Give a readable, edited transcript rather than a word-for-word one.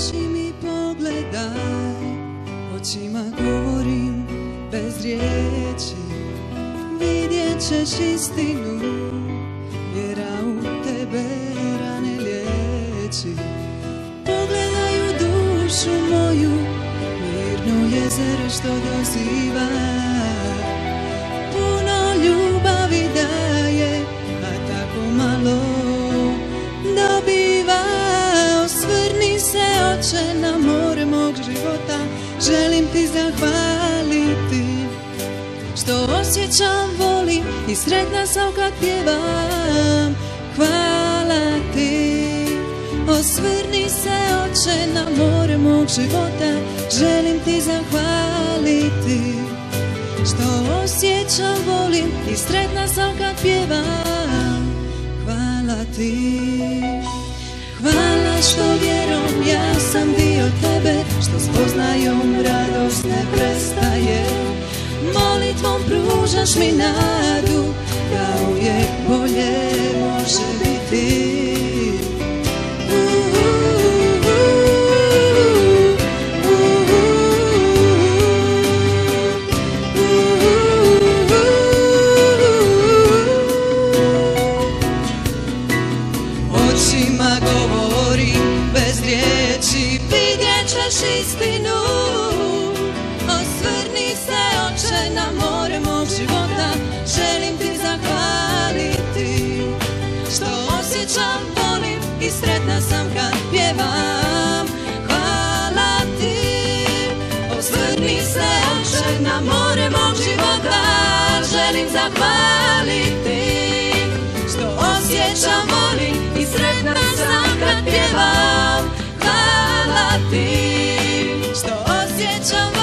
oči mi pogledaj, očima govorim bez riječi. Vidjet ćeš istinu, vjera u tebe rane liječi. Pogledaj u dušu moju, mirno jezero što doziva. Puno ljubavi daje, a tako malo dobiva. Osvrni se, Oče, na more mog života. Želim ti zahvaliti što osjećam, volim i sretna sam kad pjevam. Hvala ti. Osvrni se, Oče, na more mog života. Želim ti zahvaliti što osjećam, volim i sretna sam kad pjevam. Hvala ti. Hvala što vjerom ja sam dio tebe, što spoznajom radost ne prestaje. Molitvom pružaš mi nadu, da uvijek bolje može biti. Očima govorim bez riječi, vidjet ćeš istinu. Osvrni se, Oče, na more mog života. Želim ti zahvaliti što osjećam, volim i sretna sam kad pjevam. Hvala ti. Osvrni se, Oče, na more mog života. Želim zahvaliti što osjećam, volim i sretna sam kad pjevam. Hvala ti što osjećam,